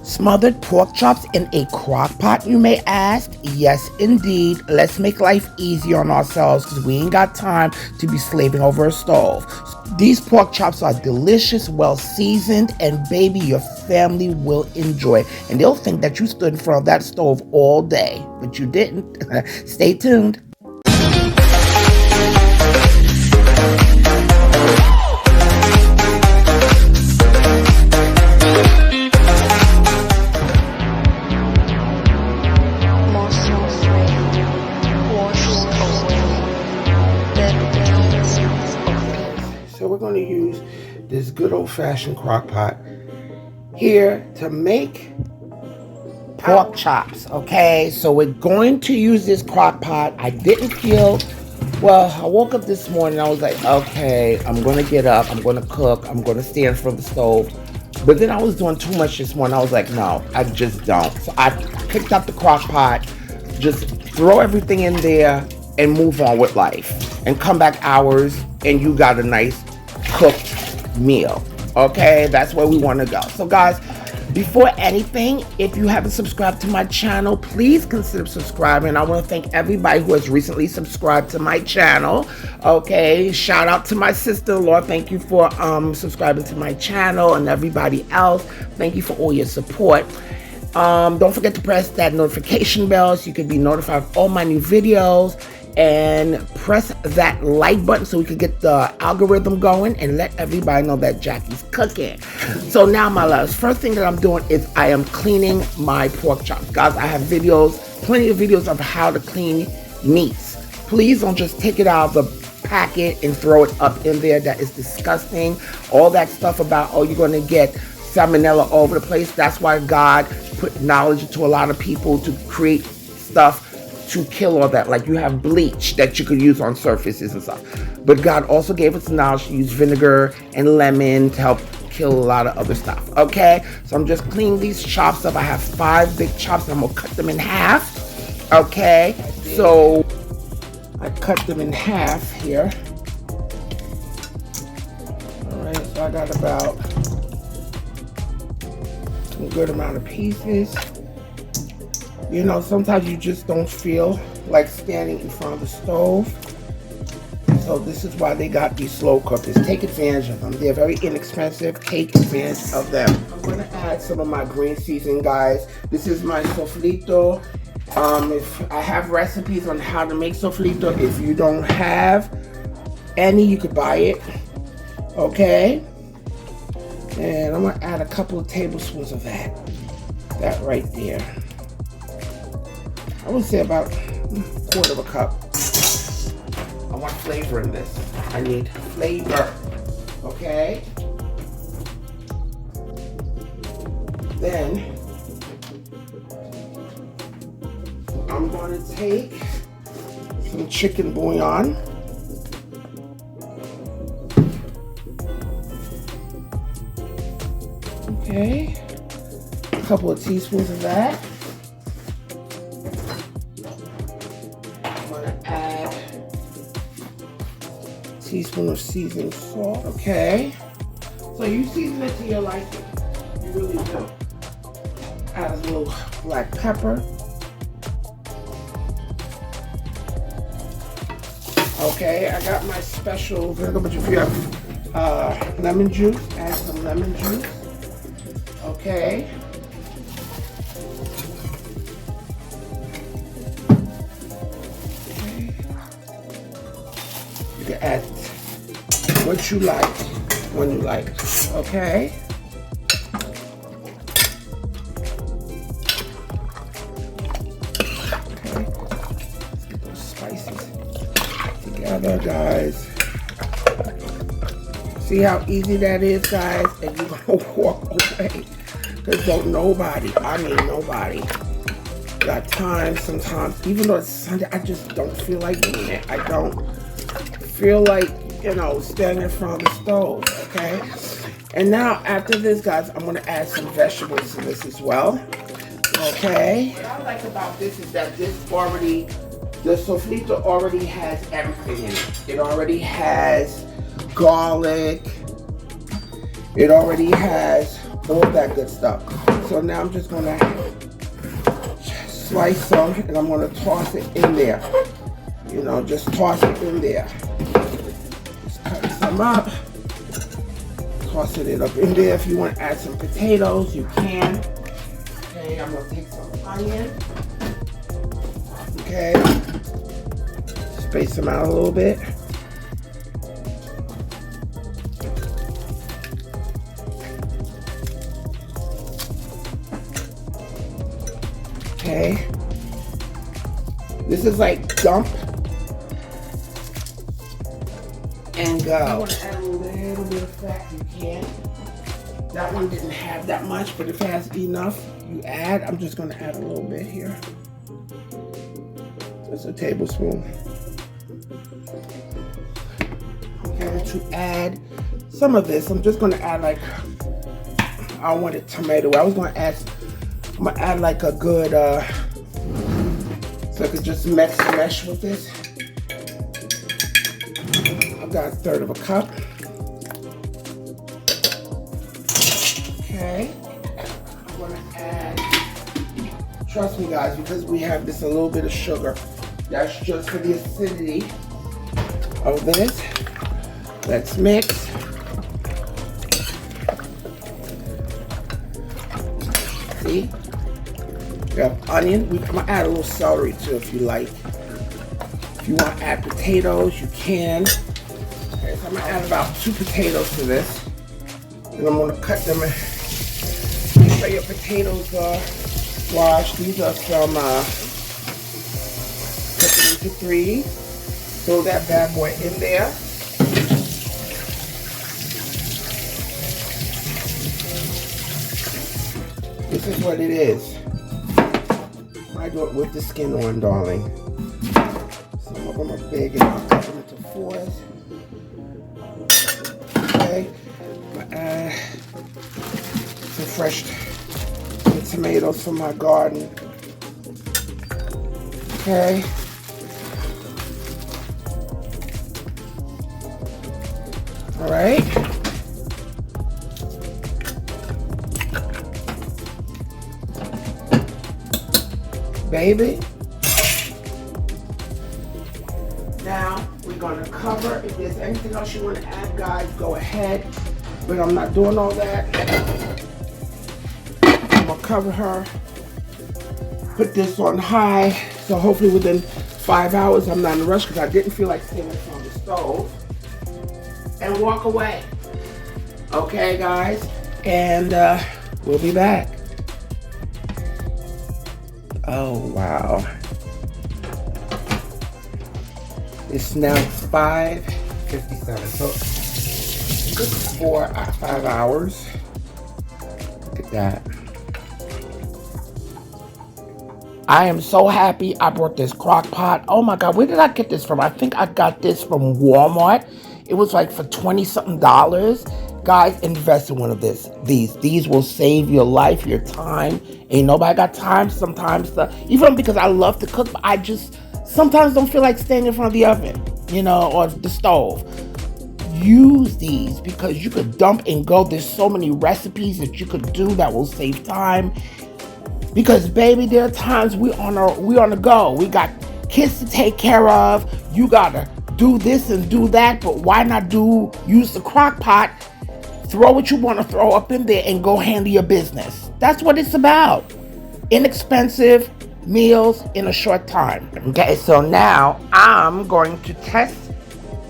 Smothered pork chops in a crock pot, you may ask? Yes, indeed. Let's make life easier on ourselves because we ain't got time to be slaving over a stove. These pork chops are delicious, well seasoned, and baby, your family will enjoy. And they'll think that you stood in front of that stove all day, but you didn't. Stay tuned. So we're going to use this good old-fashioned crock pot here to make pork chops, okay? So we're going to use this crock pot. I didn't feel, well, I woke up this morning, I was like, okay, I'm going to get up, I'm going to cook, I'm going to stand for the stove. But then I was doing too much this morning. I was like, no, I just don't. So I picked up the crock pot, just throw everything in there and move on with life. And come back hours and you got a nice cooked meal. Okay, that's where we want to go. So guys, before anything, if you haven't subscribed to my channel, please consider subscribing. I want to thank everybody who has recently subscribed to my channel. Okay, shout out to my sister-in-law. Thank you for subscribing to my channel, and everybody else. Thank you for all your support. Don't forget to press that notification bell so you can be notified of all my new videos. And press that like button so we can get the algorithm going and let everybody know that Jackie's cooking. So now, my loves, first thing that I'm doing is I am cleaning my pork chops. Guys, I have videos, plenty of videos of how to clean meats. Please don't just take it out of the packet and throw it up in there. That is disgusting. All that stuff about, oh, you're going to get salmonella all over the place. That's why God put knowledge into a lot of people to create stuff to kill all that. Like you have bleach that you could use on surfaces and stuff. But God also gave us the knowledge to use vinegar and lemon to help kill a lot of other stuff. Okay, so I'm just cleaning these chops up. I have 5 big chops. I'm gonna cut them in half. Okay, so I cut them in half here. All right, so I got about a good amount of pieces. You know, sometimes you just don't feel like standing in front of the stove. So this is why they got these slow cookers. Take advantage of them. They're very inexpensive. Take advantage of them. I'm going to add some of my green seasoning, guys. This is my Sofrito. If I have recipes on how to make Sofrito. If you don't have any, you could buy it. Okay. And I'm going to add a couple of tablespoons of that. That right there. I would say about a quarter of a cup. I want flavor in this. I need flavor. Okay? Then I'm going to take some chicken bouillon. Okay? A couple of teaspoons of that. Teaspoon of seasoned salt. Okay, so you season it to your liking. You really do. Add a little black pepper. Okay, I got my special vinegar, but if you have lemon juice, add some lemon juice. Okay. You can add what you like when you like. Okay. Okay. Let's get those spices together, guys. See how easy that is, guys? And you're gonna walk away. Because don't nobody, I mean nobody, got time sometimes, even though it's Sunday, I just don't feel like doing it. I don't feel like, you know, standing in front of the stove, okay? And now, after this, guys, I'm going to add some vegetables to this as well, okay? What I like about this is that the Sofrito already has everything in it. It already has garlic. It already has all that good stuff. So now I'm just gonna slice some and I'm gonna toss it in there. You know, just toss it in there. Just cut some up. Tossing it up in there. If you want to add some potatoes, you can. Okay, I'm gonna take some onion. Okay, space them out a little bit. Okay, this is like dump and go. I want to add a little bit of fat, you can. That one didn't have that much, but if it has enough, you add. I'm just going to add a little bit here. Just a tablespoon. Okay, to add some of this, I'm just going to add like, I wanted tomato. I was going to add, I'm going to add like a good, so I could just mesh with this. I've got 1/3 of a cup. Okay, I'm gonna add, trust me guys, because we have this a little bit of sugar. That's just for the acidity of this. Let's mix. See? We have onion. I'm gonna add a little celery too if you like. If you want to add potatoes, you can. Okay, so I'm gonna add about 2 potatoes to this. And I'm gonna cut them in. Make sure your potatoes are washed. These are some, cut them into 3. Throw that bad boy in there. This is what it is. I do it with the skin on, darling. Some of them are big and I'll cut them into 4s. Okay. I'm gonna add some fresh tomatoes from my garden. Okay. All right. Baby. Now we're gonna cover. If there's anything else you want to add, guys, go ahead. But I'm not doing all that. I'm gonna cover her. Put this on high. So hopefully within 5 hours, I'm not in a rush because I didn't feel like staying on the stove. And walk away. Okay, guys. And we'll be back. Oh, wow. It's now 5:57. So good 4 or 5 hours. Look at that. I am so happy I brought this crock pot. Oh my God, where did I get this from? I think I got this from Walmart. It was like for $20-something. Guys, invest in one of these will save your life, your time. Ain't nobody got time sometimes even because I love to cook, but I just sometimes don't feel like staying in front of the oven, you know, or the stove. Use these because you could dump and go. There's so many recipes that you could do that will save time. Because baby, there are times we on the go. We got kids to take care of. You gotta do this and do that, but why not use the crock pot? Throw what you want to throw up in there and go handle your business. That's what it's about. Inexpensive meals in a short time. Okay, so now I'm going to test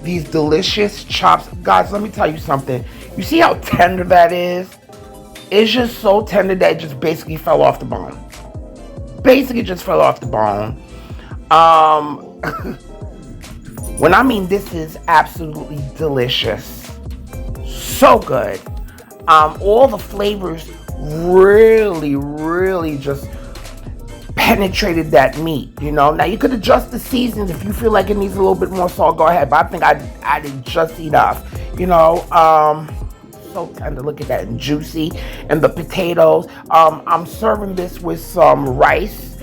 these delicious chops. Guys, let me tell you something. You see how tender that is? It's just so tender that it just basically fell off the bone. Basically just fell off the bone. When I mean this is absolutely delicious. So good. All the flavors really just penetrated that meat, you know. Now you could adjust the seasons if you feel like it needs a little bit more salt, go ahead. But I think I added just enough, you know. So tender, look at that, and juicy. And the potatoes. I'm serving this with some rice,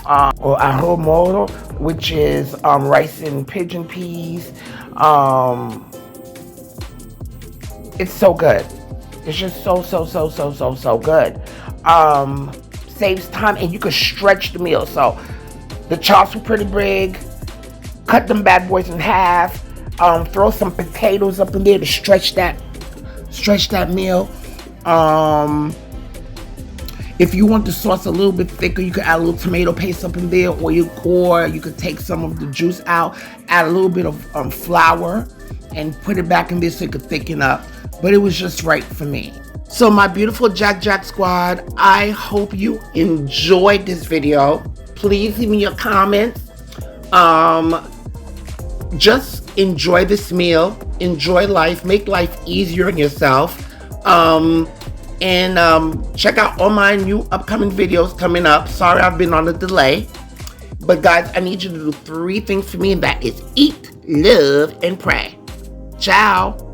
or arroz moro, which is rice and pigeon peas. It's so good. It's just so good. saves time, and you can stretch the meal. So the chops were pretty big. Cut them bad boys in half. Throw some potatoes up in there to stretch that meal. If you want the sauce a little bit thicker, you could add a little tomato paste up in there, or you could take some of the juice out, add a little bit of flour, and put it back in there so it could thicken up. But it was just right for me. So my beautiful Jack squad, I hope you enjoyed this video. Please leave me your comments. Just enjoy this meal, enjoy life, make life easier on yourself, and check out all my new upcoming videos coming up. Sorry I've been on a delay, but guys, I need you to do 3 things for me, and that is eat, love, and pray. Ciao.